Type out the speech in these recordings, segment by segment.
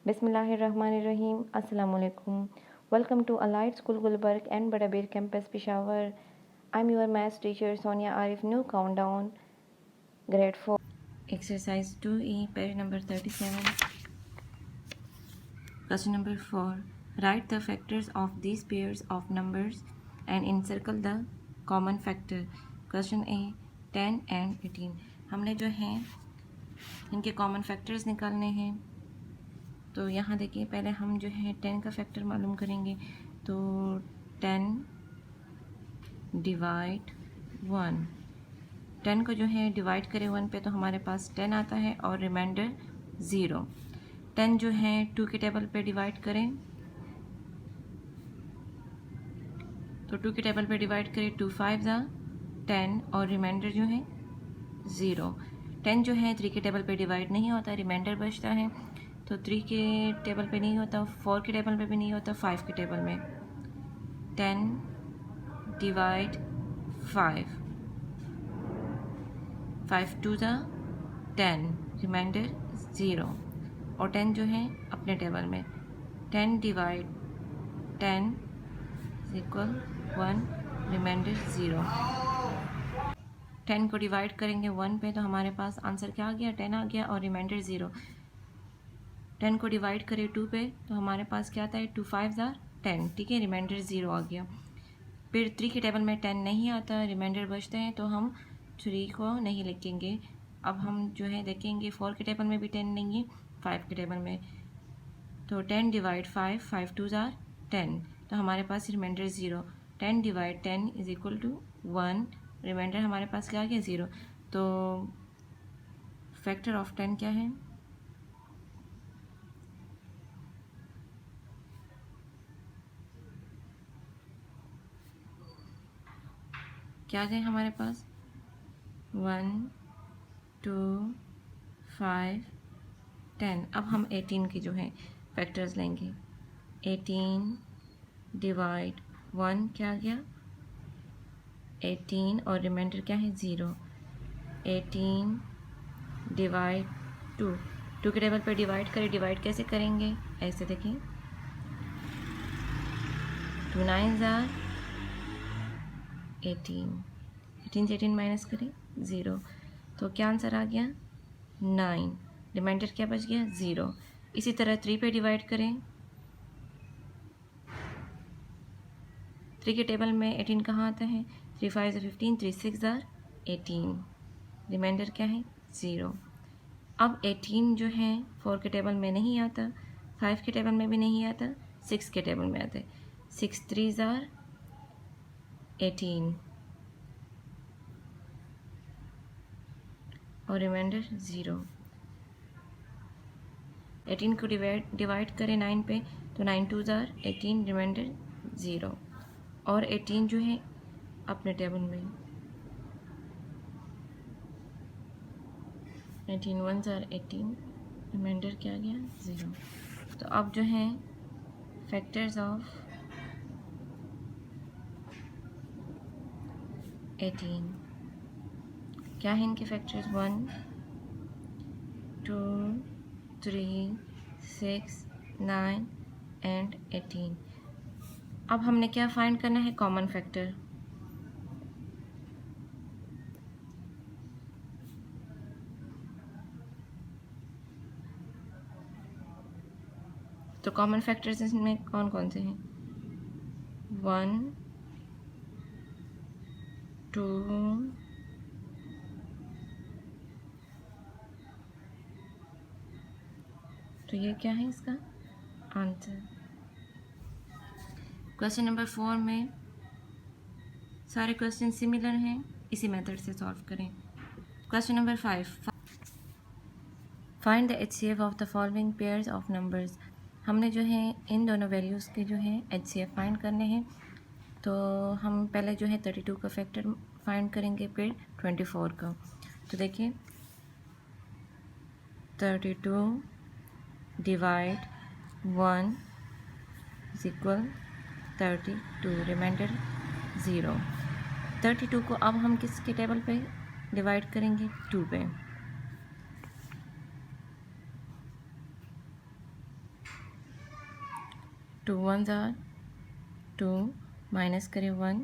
बिस्मिल्लाहिर्रहमानिर्रहीम अस्सलाम वालेकुम। Welcome to Allied school Gulberg and Badaber campus Peshawar. I am your maths teacher Sonia Arif. New countdown grade 4 exercise 2E page number 37। Question number 4, write the factors of these pairs of numbers and encircle the common factor. Question A 10 and 18। हमने जो है इनके common factors निकालने हैं। तो यहाँ देखिए, पहले हम जो है 10 का फैक्टर मालूम करेंगे। तो 10 डिवाइड 1, 10 को जो है डिवाइड करें 1 पे तो हमारे पास 10 आता है और रिमाइंडर 0। 10 जो है 2 के टेबल पे डिवाइड करें तो 2 के टेबल पे डिवाइड करें 2 5 ज़ा 10 और रिमाइंडर जो है 0। 10 जो है 3 के टेबल पे डिवाइड नहीं होता, रिमाइंडर बचता है। तो 3 के टेबल पे नहीं होता, 4 के टेबल पे भी नहीं होता, 5 के टेबल में। 10 डिवाइड 5, 5 2 ज़ा 10, रिमाइंडर 0। और 10 जो है अपने टेबल में। 10 डिवाइड 10 इक्वल 1, रिमाइंडर 0। 10 को डिवाइड करेंगे 1 पे तो हमारे पास आंसर क्या आ गया, 10 आ गया और रिमाइंडर 0। 10 को डिवाइड करें 2 पे तो हमारे पास क्या आता है, 2 5 ज़ा 10, ठीक है, रिमाइंडर 0 आ गया। फिर 3 के टेबल में 10 नहीं आता, रिमाइंडर बचते हैं तो हम 3 को नहीं लिखेंगे। अब हम जो है देखेंगे 4 के टेबल में भी 10 नहीं है, 5 के टेबल में। तो 10 डिवाइड 5, 5 2 ज़ा 10, तो हमारे पास remainder 0। 10 divide 10 is equal to 1, remainder हमारे पास क्या आ गया, 0। तो फैक्टर ऑफ 10 क्या है, क्या आ गए हमारे पास, 1 2 5 10। अब हम 18 की जो है फैक्टर्स लेंगे। 18 डिवाइड 1 क्या आ गया, 18 और रिमाइंडर क्या है, 0। 18 डिवाइड 2, 2 के टेबल पर डिवाइड करें, डिवाइड कैसे करेंगे, ऐसे देखें, 2 9 ज़ा 18, 18 से 18 माइनस करें 0। तो क्या आंसर आ गया, 9, रिमाइंडर क्या बच गया, 0। इसी तरह 3 पे डिवाइड करें, 3 के टेबल में 18 कहाँ आता है, 3 5 ज़ा 15, 3 6 ज़ा 18, रिमाइंडर क्या है, 0। अब 18 जो है 4 के टेबल में नहीं आता, 5 के टेबल में भी नहीं आता, 6 के टेबल में आता है। 6 3 ज़ा 18 और रिमाइंडर 0। 18 को डिवाइड करें 9 पे तो 9 2 ज़ा 18, रिमाइंडर 0। और 18 जो है अपने टेबल में, 18 1 ज़ा 18, रिमाइंडर क्या आ गया, 0। तो अब जो है फैक्टर्स ऑफ 18 क्या है, इनके फैक्टर्स 1 2 3 6 9 एंड 18। अब हमने क्या फाइंड करना है, कॉमन फैक्टर। तो कॉमन फैक्टर्स इसमें कौन कौन से हैं, 1 2 तो ये क्या है इसका आंसर। क्वेश्चन नंबर 4 में सारे क्वेश्चन सिमिलर हैं, इसी मेथड से सॉल्व करें। Question number 5, find the HCF of the following pairs of numbers. हमने जो है इन दोनों वैल्यूज़ के जो है HCF फाइंड करने हैं। तो हम पहले जो है 32 का फैक्टर फाइंड करेंगे, फिर 24 का। तो देखिए 32 डिवाइड 1 इज इक्वल 32, रिमाइंडर 0। 32 को अब हम किसके टेबल पे डिवाइड करेंगे, 2 पे। 2 1 ज़ार 2 माइनस करें 1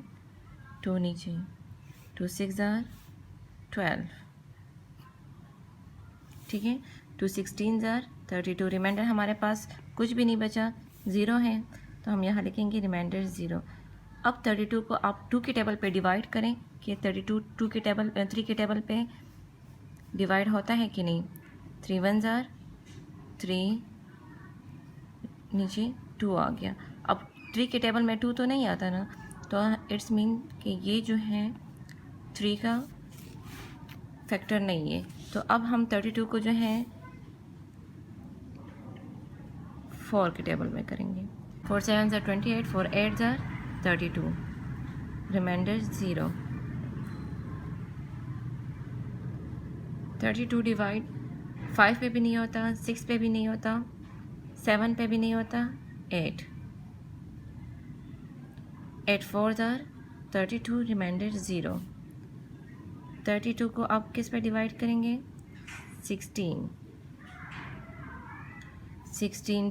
2 नीचे 2 6 ज़ार 12, ठीक है। 2 16 ज़ार 32, रिमाइंडर हमारे पास कुछ भी नहीं बचा, ज़ीरो है, तो हम यहाँ लिखेंगे रिमाइंडर ज़ीरो। अब 32 को आप 2 के टेबल पे डिवाइड करें कि 32 3 के टेबल पे डिवाइड होता है कि नहीं। 3 1 ज़ार 3 नीचे 2 आ गया। अब 3 के टेबल में 2 तो नहीं आता ना, तो इट्स मीन कि ये जो है 3 का फैक्टर नहीं है। तो अब हम 32 को जो है 4 के टेबल में करेंगे। 4 7 ज़ार 28 4 8 ज़ार 32, रिमाइंडर ज़ीरो। 32 डिवाइड 5 पे भी नहीं होता, 6 पे भी नहीं होता, 7 पे भी नहीं होता, 8 4 ज़ार 32, रिमाइंडर ज़ीरो। 32 को आप किस पे डिवाइड करेंगे 16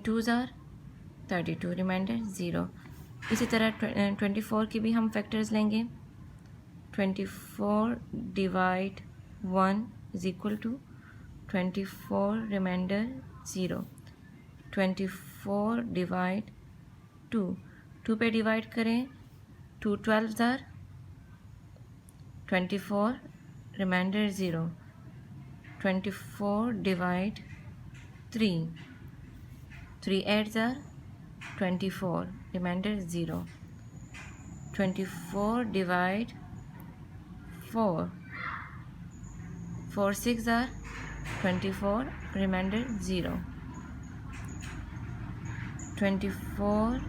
2 ज़ार 32, रिमाइंडर ज़ीरो। इसी तरह 24 की भी हम फैक्टर्स लेंगे। 24 divide 1 is equal to 24, remainder zero. 24 divide 2 पे डिवाइड करें 2 12 ज़ार 24, रिमाइंडर ज़ीरो। 24 डिवाइड 3 8 ज़ार 24, रिमाइंडर ज़ीरो। 24 डिवाइड 4 6 ज़ार 24, रिमाइंडर ज़ीरो। 24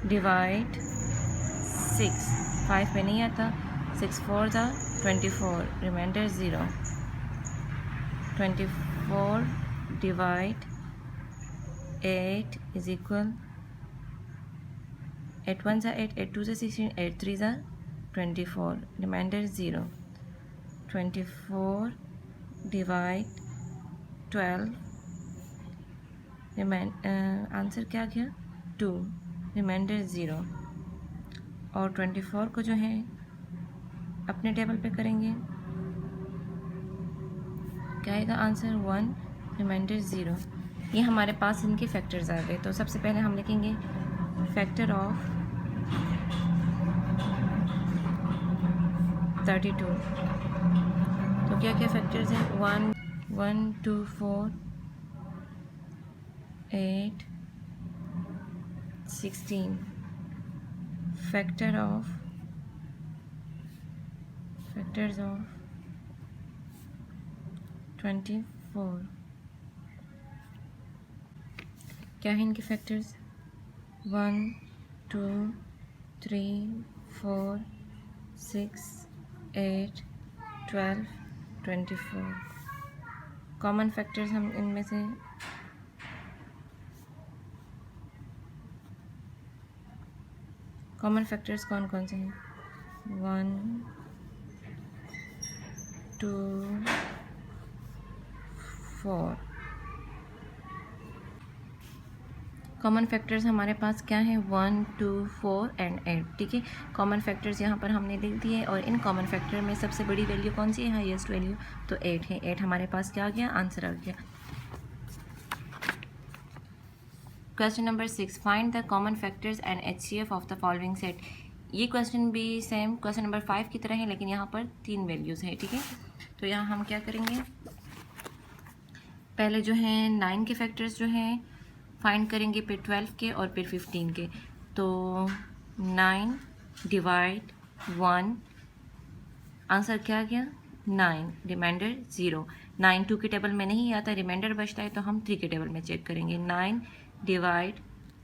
डिवाइड 6 5 पे नहीं आता, 6 4 ज़ार 24, remainder zero. 24 divide 8 is equal 8 1 ज़ार 8 8 2 ज़ार 16 8 3 ज़ार 24, रिमाइंडर ज़ीरो। 24 डिवाइड 12, आंसर क्या गया 2, रिमाइंडर ज़ीरो। और 24 को जो है अपने टेबल पे करेंगे, क्या आएगा आंसर 1, रिमाइंडर ज़ीरो। ये हमारे पास इनके फैक्टर्स आ गए। तो सबसे पहले हम लिखेंगे फैक्टर ऑफ 32। तो क्या क्या फैक्टर्स हैं 1 1 2 4 8 16, फैक्टर्स ऑफ 24, क्या है इनके फैक्टर्स 1 2 3 4 6 8 12 24। कॉमन फैक्टर्स हम इनमें से कॉमन फैक्टर्स कौन कौन से हैं 1 2 4। कॉमन फैक्टर्स हमारे पास क्या हैं 1 2 4 एंड 8, ठीक है। कॉमन फैक्टर्स यहाँ पर हमने लिख दिए और इन कॉमन फैक्टर में सबसे बड़ी वैल्यू कौन सी है हाईएस्ट वैल्यू, तो 8 है। 8 हमारे पास क्या आ गया आंसर आ गया। Question number 6, find the common factors and HCF of the following set. ये क्वेश्चन भी सेम क्वेश्चन नंबर 5 की तरह है, लेकिन यहाँ पर 3 वैल्यूज़ है, ठीक है। तो यहाँ हम क्या करेंगे, पहले जो है 9 के फैक्टर्स जो हैं फाइंड करेंगे, फिर 12 के और फिर 15 के। तो 9 डिवाइड 1, आंसर क्या गया 9, रिमाइंडर ज़ीरो। 9 2 के टेबल में नहीं आता, रिमाइंडर बचता है, तो हम 3 के टेबल में चेक करेंगे। 9 डिवाइड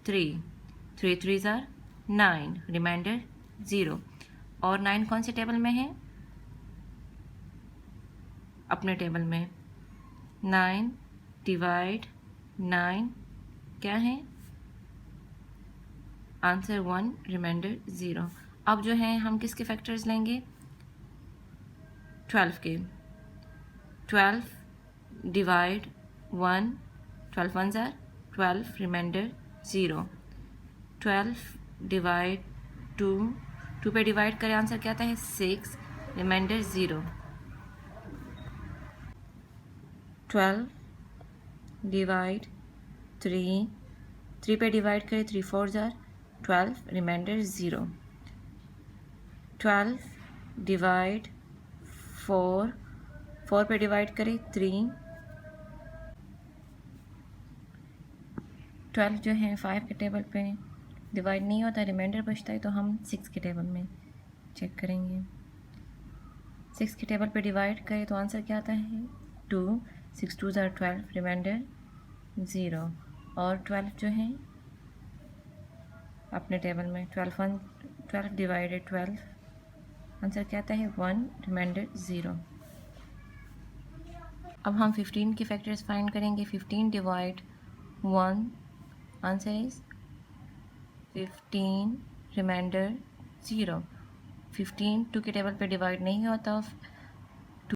3 3 ज़ार 9, रिमाइंडर ज़ीरो। और 9 कौन से टेबल में है, अपने टेबल में। 9 डिवाइड 9 क्या है आंसर 1, रिमाइंडर ज़ीरो। अब जो है हम किसके फैक्टर्स लेंगे 12 के। 12 डिवाइड 1 12 1 ज़ार 12, रिमाइंडर ज़ीरो। 12 डिवाइड 2, 2 पे डिवाइड करें आंसर क्या आता है 6, रिमाइंडर 0। 12 डिवाइड 3, 3 पे डिवाइड करें 3 4 जार 12, रिमाइंडर 0। 12 डिवाइड 4, 4 पे डिवाइड करें 3, 12 जो है 5 के टेबल पे डिवाइड नहीं होता, रिमाइंडर बचता है, तो हम 6 के टेबल में चेक करेंगे। 6 के टेबल पे डिवाइड करें तो आंसर क्या आता है 2, 6 2 ज़ार 12, रिमाइंडर 0। और 12 जो है अपने टेबल में 12 डिवाइडेड 12, आंसर क्या आता है 1, रिमाइंडर 0। अब हम 15 के फैक्टर्स फाइंड करेंगे। 15 डिवाइड 1, आंसर इज 15, रिमाइंडर 0। 15 2 के टेबल पे डिवाइड नहीं होता,